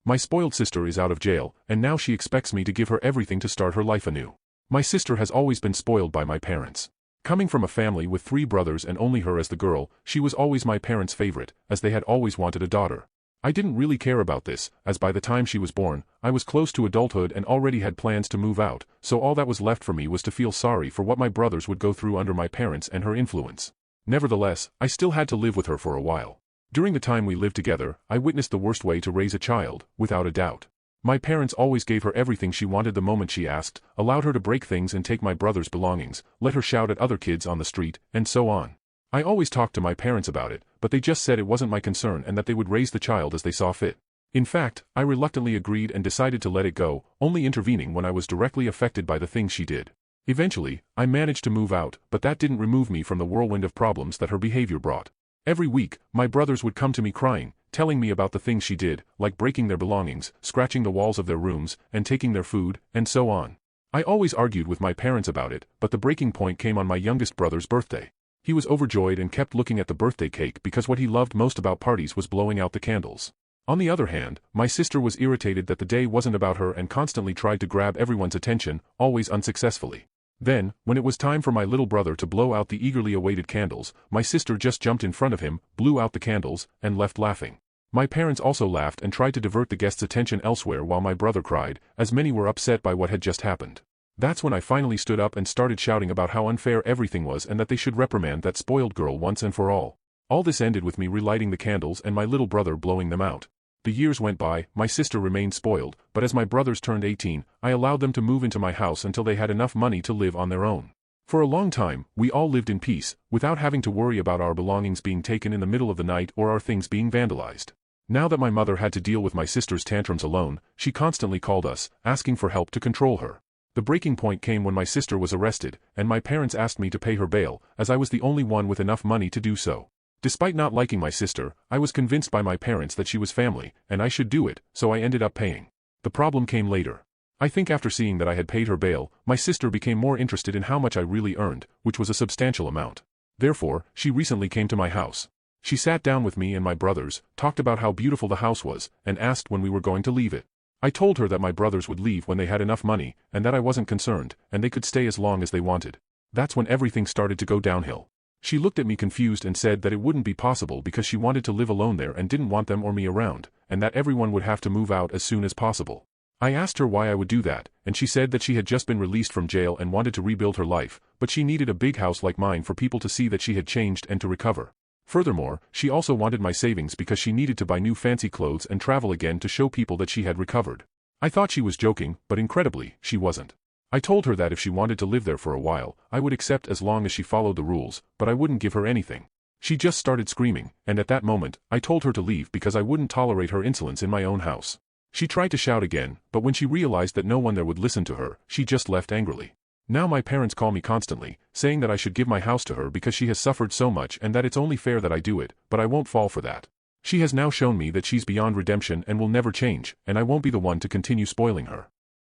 My spoiled sister is out of jail, and now she expects me to give her everything to start her life anew. My sister has always been spoiled by my parents. Coming from a family with 3 brothers and only her as the girl, she was always my parents' favorite, as they had always wanted a daughter. I didn't really care about this, as by the time she was born, I was close to adulthood and already had plans to move out, so all that was left for me was to feel sorry for what my brothers would go through under my parents and her influence. Nevertheless, I still had to live with her for a while. During the time we lived together, I witnessed the worst way to raise a child, without a doubt. My parents always gave her everything she wanted the moment she asked, allowed her to break things and take my brother's belongings, let her shout at other kids on the street, and so on. I always talked to my parents about it, but they just said it wasn't my concern and that they would raise the child as they saw fit. In fact, I reluctantly agreed and decided to let it go, only intervening when I was directly affected by the things she did. Eventually, I managed to move out, but that didn't remove me from the whirlwind of problems that her behavior brought. Every week, my brothers would come to me crying, telling me about the things she did, like breaking their belongings, scratching the walls of their rooms, and taking their food, and so on. I always argued with my parents about it, but the breaking point came on my youngest brother's birthday. He was overjoyed and kept looking at the birthday cake because what he loved most about parties was blowing out the candles. On the other hand, my sister was irritated that the day wasn't about her and constantly tried to grab everyone's attention, always unsuccessfully. Then, when it was time for my little brother to blow out the eagerly awaited candles, my sister just jumped in front of him, blew out the candles, and left laughing. My parents also laughed and tried to divert the guests' attention elsewhere while my brother cried, as many were upset by what had just happened. That's when I finally stood up and started shouting about how unfair everything was and that they should reprimand that spoiled girl once and for all. All this ended with me relighting the candles and my little brother blowing them out. The years went by, my sister remained spoiled, but as my brothers turned 18, I allowed them to move into my house until they had enough money to live on their own. For a long time, we all lived in peace, without having to worry about our belongings being taken in the middle of the night or our things being vandalized. Now that my mother had to deal with my sister's tantrums alone, she constantly called us, asking for help to control her. The breaking point came when my sister was arrested, and my parents asked me to pay her bail, as I was the only one with enough money to do so. Despite not liking my sister, I was convinced by my parents that she was family, and I should do it, so I ended up paying. The problem came later. I think after seeing that I had paid her bail, my sister became more interested in how much I really earned, which was a substantial amount. Therefore, she recently came to my house. She sat down with me and my brothers, talked about how beautiful the house was, and asked when we were going to leave it. I told her that my brothers would leave when they had enough money, and that I wasn't concerned, and they could stay as long as they wanted. That's when everything started to go downhill. She looked at me confused and said that it wouldn't be possible because she wanted to live alone there and didn't want them or me around, and that everyone would have to move out as soon as possible. I asked her why I would do that, and she said that she had just been released from jail and wanted to rebuild her life, but she needed a big house like mine for people to see that she had changed and to recover. Furthermore, she also wanted my savings because she needed to buy new fancy clothes and travel again to show people that she had recovered. I thought she was joking, but incredibly, she wasn't. I told her that if she wanted to live there for a while, I would accept as long as she followed the rules, but I wouldn't give her anything. She just started screaming, and at that moment, I told her to leave because I wouldn't tolerate her insolence in my own house. She tried to shout again, but when she realized that no one there would listen to her, she just left angrily. Now my parents call me constantly, saying that I should give my house to her because she has suffered so much and that it's only fair that I do it, but I won't fall for that. She has now shown me that she's beyond redemption and will never change, and I won't be the one to continue spoiling her.